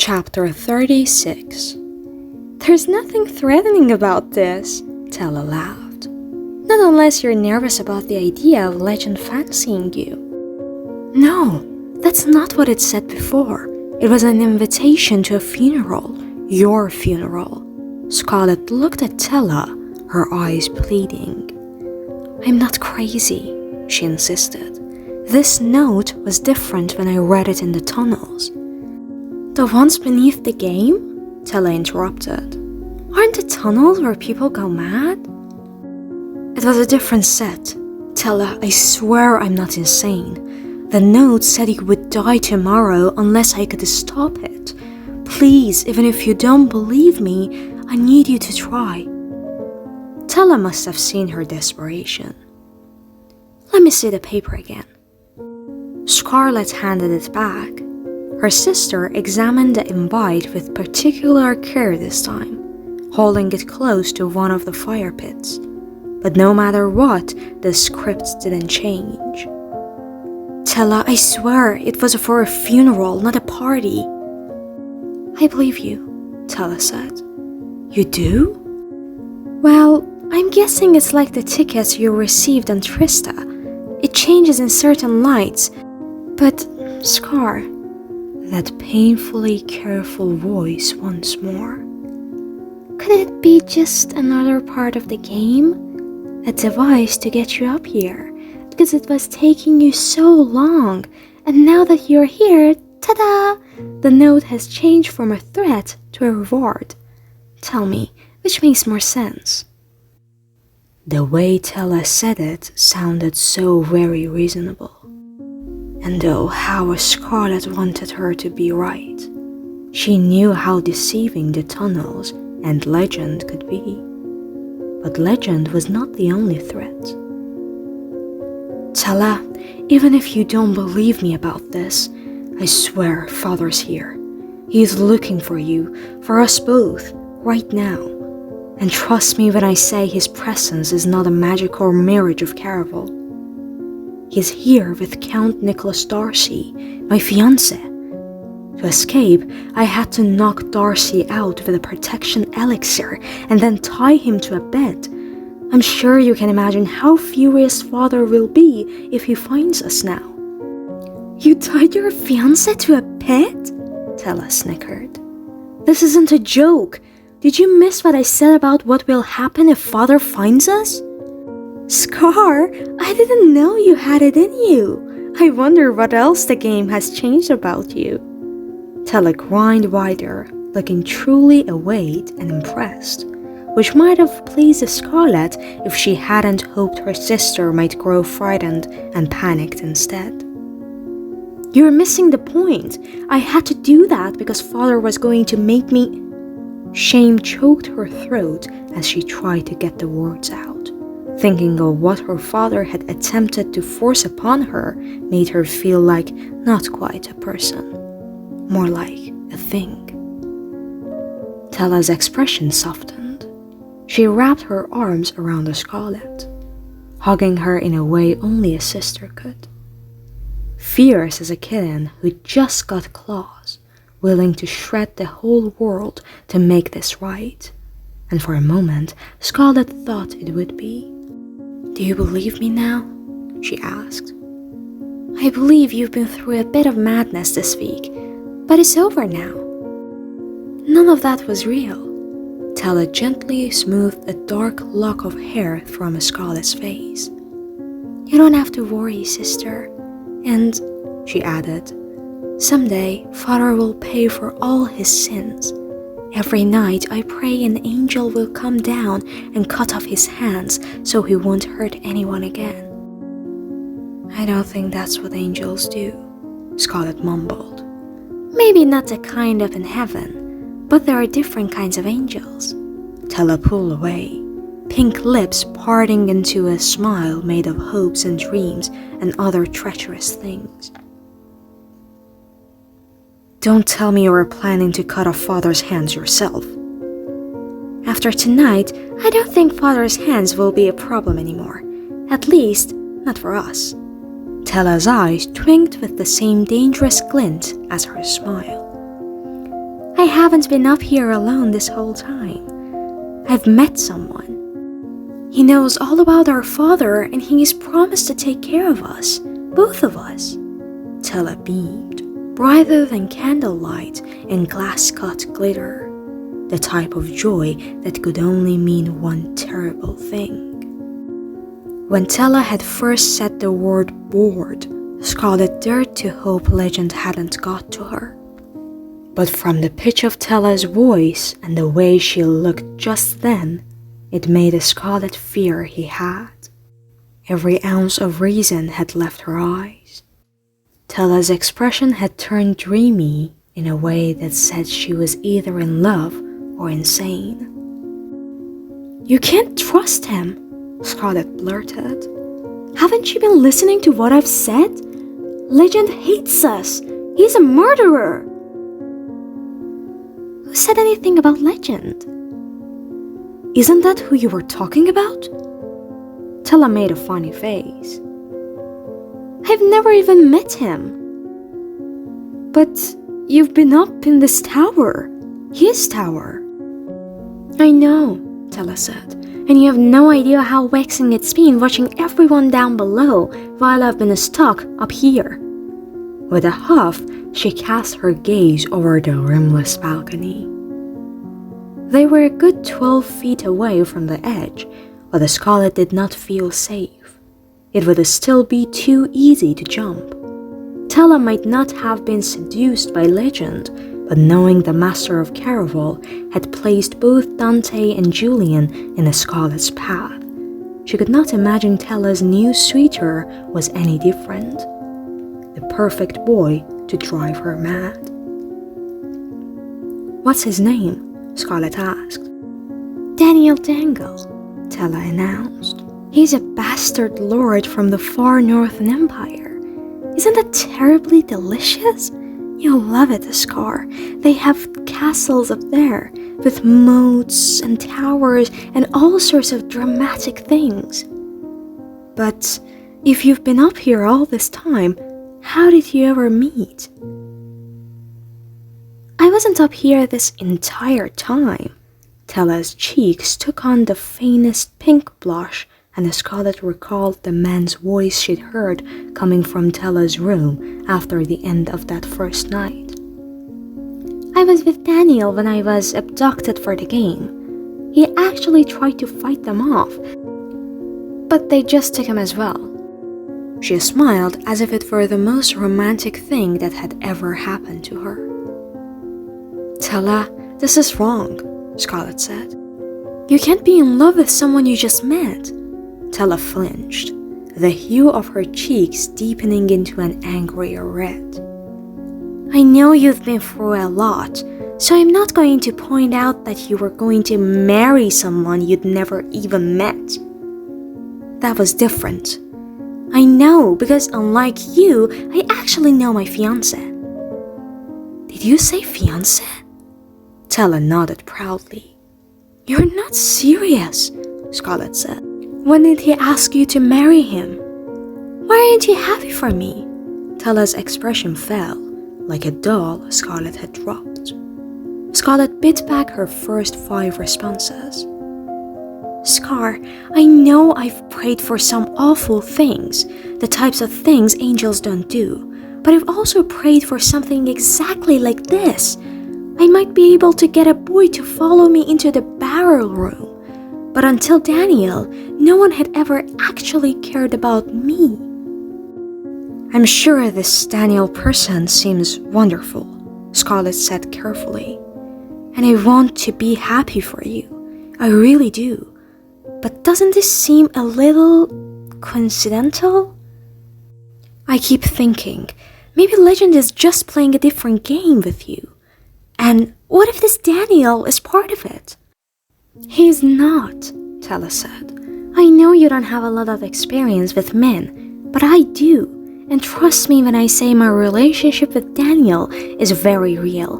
Chapter 36. There's nothing threatening about this, Tella laughed. Not unless you're nervous about the idea of Legend fancying you. No, that's not what it said before. It was an invitation to a funeral, your funeral. Scarlett looked at Tella, her eyes pleading. I'm not crazy, she insisted. This note was different when I read it in the tunnels. The ones beneath the game? Tella interrupted. Aren't the tunnels where people go mad? It was a different set. Tella, I swear I'm not insane. The note said you would die tomorrow unless I could stop it. Please, even if you don't believe me, I need you to try. Tella must have seen her desperation. Let me see the paper again. Scarlett handed it back. Her sister examined the invite with particular care this time, holding it close to one of the fire pits. But no matter what, the script didn't change. Tella, I swear it was for a funeral, not a party. I believe you, Tella said. You do? Well, I'm guessing it's like the tickets you received on Trista. It changes in certain lights. But, Scar, that painfully careful voice once more. Could it be just another part of the game? A device to get you up here, because it was taking you so long, and now that you're here, ta-da! The note has changed from a threat to a reward. Tell me, which makes more sense? The way Tella said it sounded so very reasonable. And oh, how Scarlett wanted her to be right. She knew how deceiving the tunnels and Legend could be. But Legend was not the only threat. Tella, even if you don't believe me about this, I swear Father's here. He is looking for you, for us both, right now. And trust me when I say his presence is not a magical mirage of CARAVAL. He's here with Count Nicholas Darcy, my fiancé. To escape, I had to knock Darcy out with a protection elixir and then tie him to a bed. I'm sure you can imagine how furious Father will be if he finds us now. You tied your fiancé to a bed? Tella snickered. This isn't a joke. Did you miss what I said about what will happen if Father finds us? Scar, I didn't know you had it in you. I wonder what else the game has changed about you. Tella grinned wider, looking truly awed and impressed, which might have pleased Scarlett if she hadn't hoped her sister might grow frightened and panicked instead. You're missing the point. I had to do that because Father was going to make me... Shame choked her throat as she tried to get the words out. Thinking of what her father had attempted to force upon her made her feel like not quite a person, more like a thing. Tella's expression softened. She wrapped her arms around Scarlett, hugging her in a way only a sister could. Fierce as a kitten who just got claws, willing to shred the whole world to make this right. And for a moment, Scarlett thought it would be. Do you believe me now? She asked. I believe you've been through a bit of madness this week, but it's over now. None of that was real. Tella gently smoothed a dark lock of hair from Scarlett's face. You don't have to worry, sister. And, she added, someday Father will pay for all his sins. Every night I pray an angel will come down and cut off his hands so he won't hurt anyone again. I don't think that's what angels do, Scarlett mumbled. Maybe not the kind up in heaven, but there are different kinds of angels. Tella pulled away, pink lips parting into a smile made of hopes and dreams and other treacherous things. Don't tell me you were planning to cut off Father's hands yourself. After tonight, I don't think Father's hands will be a problem anymore. At least, not for us. Tella's eyes twinked with the same dangerous glint as her smile. I haven't been up here alone this whole time. I've met someone. He knows all about our father and he has promised to take care of us, both of us. Tella beamed, brighter than candlelight and glass-cut glitter, the type of joy that could only mean one terrible thing. When Tella had first said the word bored, Scarlett dared to hope Legend hadn't got to her. But from the pitch of Tella's voice and the way she looked just then, it made Scarlett fear he had. Every ounce of reason had left her eyes. Tella's expression had turned dreamy in a way that said she was either in love or insane. "You can't trust him," Scarlett blurted. "Haven't you been listening to what I've said? Legend hates us. He's a murderer." "Who said anything about Legend?" "Isn't that who you were talking about?" Tella made a funny face. "I've never even met him." "But you've been up in this tower, his tower." "I know," Tella said, "and you have no idea how vexing it's been watching everyone down below while I've been stuck up here." With a huff, she cast her gaze over the rimless balcony. They were a good 12 feet away from the edge, but Scarlett did not feel safe. It would still be too easy to jump. Tella might not have been seduced by Legend, but knowing the master of Caraval had placed both Dante and Julian in Scarlett's path, she could not imagine Tella's new suitor was any different. The perfect boy to drive her mad. "What's his name?" Scarlett asked. "Daniel Dangle," Tella announced. "He's a bastard lord from the far Northern Empire. Isn't that terribly delicious? You'll love it, Scar. They have castles up there, with moats and towers and all sorts of dramatic things." "But if you've been up here all this time, how did you ever meet?" "I wasn't up here this entire time." Tella's cheeks took on the faintest pink blush, and Scarlett recalled the man's voice she'd heard coming from Tella's room after the end of that first night. "I was with Daniel when I was abducted for the game. He actually tried to fight them off, but they just took him as well." She smiled as if it were the most romantic thing that had ever happened to her. "Tella, this is wrong," Scarlett said. "You can't be in love with someone you just met." Tella flinched, the hue of her cheeks deepening into an angry red. "I know you've been through a lot, so I'm not going to point out that you were going to marry someone you'd never even met. That was different. I know, because unlike you, I actually know my fiancé." "Did you say fiancé?" Tella nodded proudly. "You're not serious," Scarlett said. "When did he ask you to marry him? Why aren't you happy for me?" Tella's expression fell, like a doll Scarlett had dropped. Scarlett bit back her first 5 responses. "Scar, I know I've prayed for some awful things, the types of things angels don't do, but I've also prayed for something exactly like this. I might be able to get a boy to follow me into the barrel room. But until Daniel, no one had ever actually cared about me." "I'm sure this Daniel person seems wonderful," Scarlett said carefully. "And I want to be happy for you. I really do. But doesn't this seem a little coincidental? I keep thinking, maybe Legend is just playing a different game with you. And what if this Daniel is part of it?" "He's not," Tella said. "I know you don't have a lot of experience with men, but I do. And trust me when I say my relationship with Daniel is very real."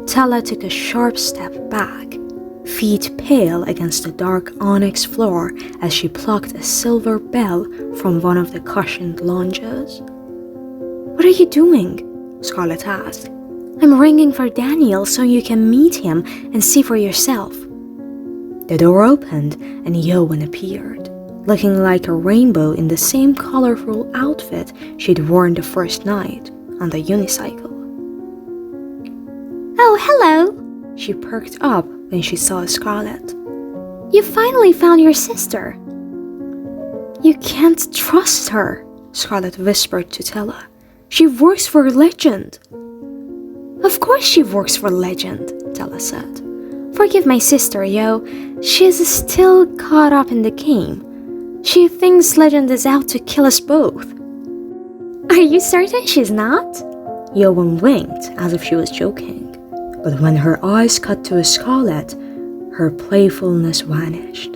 Tella took a sharp step back, feet pale against the dark onyx floor as she plucked a silver bell from one of the cushioned lounges. "What are you doing?" Scarlett asked. I'm ringing for Daniel so you can meet him and see for yourself. The door opened and Yoan appeared, looking like a rainbow in the same colorful outfit she'd worn the first night on the unicycle. Oh, hello! She perked up when she saw Scarlett. You finally found your sister. You can't trust her, Scarlett whispered to Tella. She works for Legend. Of course she works for Legend, Tella said. Forgive my sister, Yo. She's still caught up in the game. She thinks Legend is out to kill us both. Are you certain she's not? Yoan winked as if she was joking. But when her eyes cut to Scarlett, her playfulness vanished.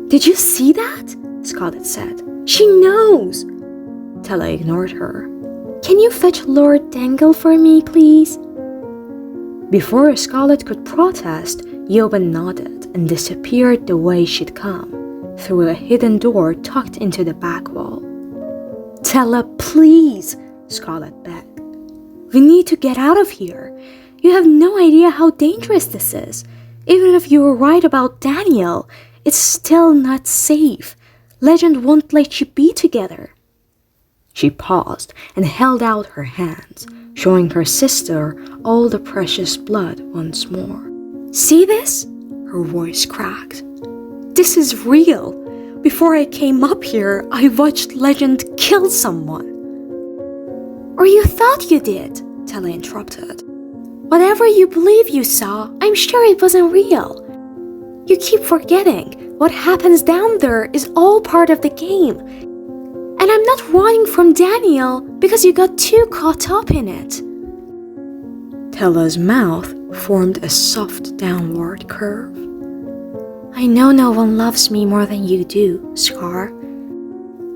Did you see that? Scarlett said. She knows. Tella ignored her. Can you fetch Lord Dangle for me, please? Before Scarlett could protest, Yoan nodded and disappeared the way she'd come, through a hidden door tucked into the back wall. Tella, please, Scarlett begged. We need to get out of here. You have no idea how dangerous this is. Even if you were right about Daniel, it's still not safe. Legend won't let you be together. She paused and held out her hands, showing her sister all the precious blood once more. See this? Her voice cracked. This is real. Before I came up here, I watched Legend kill someone. Or you thought you did, Tella interrupted. Whatever you believe you saw, I'm sure it wasn't real. You keep forgetting. What happens down there is all part of the game. And I'm not running from Daniel because you got too caught up in it. Tella's mouth formed a soft downward curve. I know no one loves me more than you do, Scar.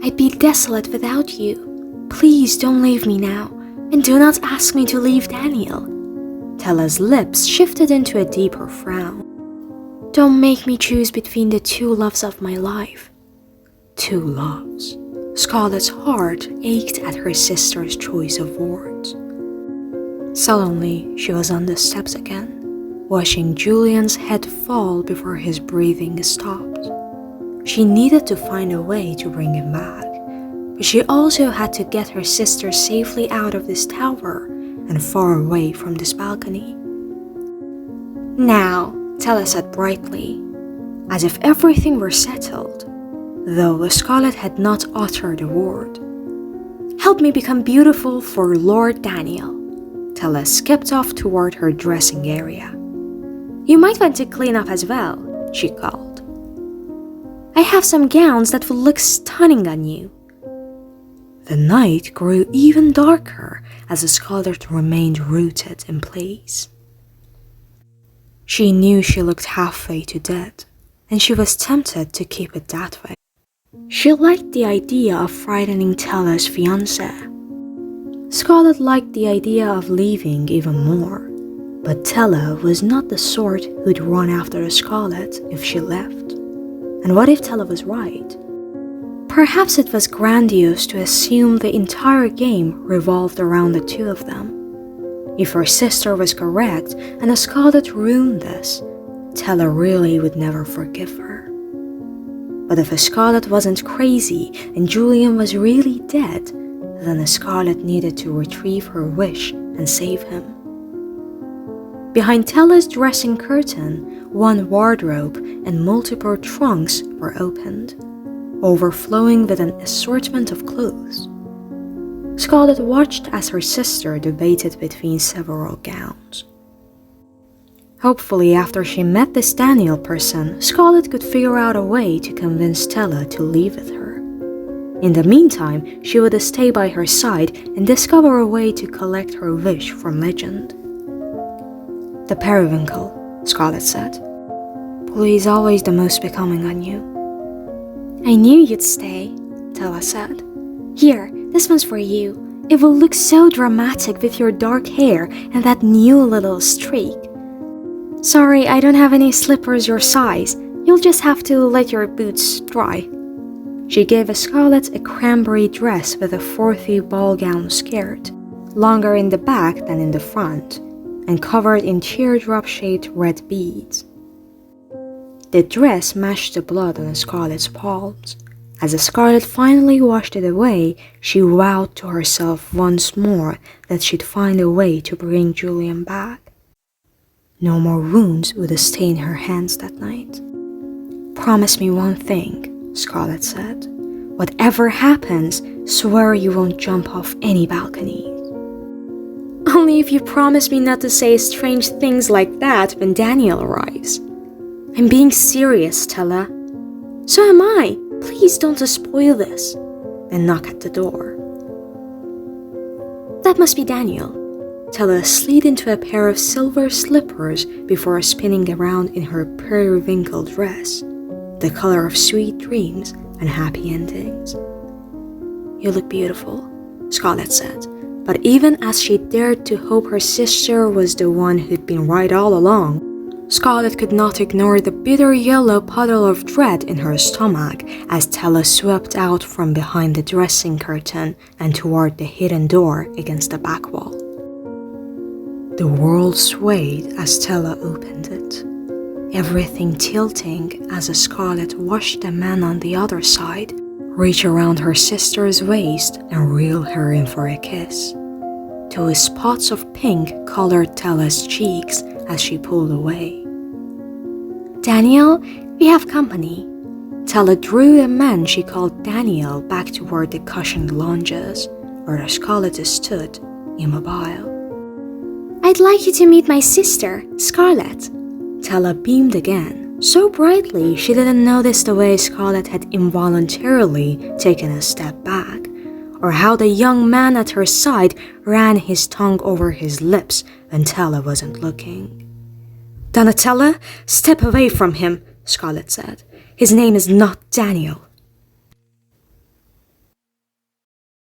I'd be desolate without you. Please don't leave me now, and do not ask me to leave Daniel. Tella's lips shifted into a deeper frown. Don't make me choose between the two loves of my life. Two loves. Scarlett's heart ached at her sister's choice of words. Suddenly, she was on the steps again, watching Julian's head fall before his breathing stopped. She needed to find a way to bring him back, but she also had to get her sister safely out of this tower and far away from this balcony. Now, Tella said brightly, as if everything were settled, though Scarlett had not uttered a word. Help me become beautiful for Lord Daniel. Tella skipped off toward her dressing area. You might want to clean up as well, she called. I have some gowns that will look stunning on you. The night grew even darker as Scarlett remained rooted in place. She knew she looked halfway to dead, and she was tempted to keep it that way. She liked the idea of frightening Tella's fiancé. Scarlett liked the idea of leaving even more, but Tella was not the sort who'd run after Scarlett if she left. And what if Tella was right? Perhaps it was grandiose to assume the entire game revolved around the two of them. If her sister was correct and Scarlett ruined this, Tella really would never forgive her. But if Scarlett wasn't crazy and Julian was really dead, then Scarlett needed to retrieve her wish and save him. Behind Tella's dressing curtain, one wardrobe and multiple trunks were opened, overflowing with an assortment of clothes. Scarlett watched as her sister debated between several gowns. Hopefully, after she met this Daniel person, Scarlett could figure out a way to convince Tella to leave with her. In the meantime, she would stay by her side and discover a way to collect her wish from Legend. The periwinkle, Scarlett said. Blue is always the most becoming on you. I knew you'd stay, Tella said. Here, this one's for you. It will look so dramatic with your dark hair and that new little streak. Sorry, I don't have any slippers your size. You'll just have to let your boots dry. She gave Scarlett a cranberry dress with a 4-thee ball gown skirt. longer in the back than in the front, and covered in teardrop-shaped red beads. The dress matched the blood on Scarlett's palms. As Scarlett finally washed it away, she vowed to herself once more that she'd find a way to bring Julian back. No more wounds would stain her hands that night. "Promise me one thing," Scarlett said. "Whatever happens, swear you won't jump off any balconies." "Only if you promise me not to say strange things like that when Daniel arrives." "I'm being serious, Stella." "So am I. Please don't spoil this." And knock at the door. "That must be Daniel." Stella slid into a pair of silver slippers before spinning around in her periwinkle dress, the color of sweet dreams and happy endings. "You look beautiful," Scarlett said, but even as she dared to hope her sister was the one who'd been right all along, Scarlett could not ignore the bitter yellow puddle of dread in her stomach as Stella swept out from behind the dressing curtain and toward the hidden door against the back wall. The world swayed as Stella opened it, everything tilting as Scarlett watched the man on the other side reach around her sister's waist and reel her in for a kiss. 2 spots of pink colored Stella's cheeks as she pulled away. "Daniel, we have company." Stella drew the man she called Daniel back toward the cushioned lounges, where Scarlett stood, immobile. "I'd like you to meet my sister, Scarlett." Stella beamed again, so brightly she didn't notice the way Scarlett had involuntarily taken a step back, or how the young man at her side ran his tongue over his lips when Stella wasn't looking. "Donatella, step away from him," Scarlett said. "His name is not Daniel."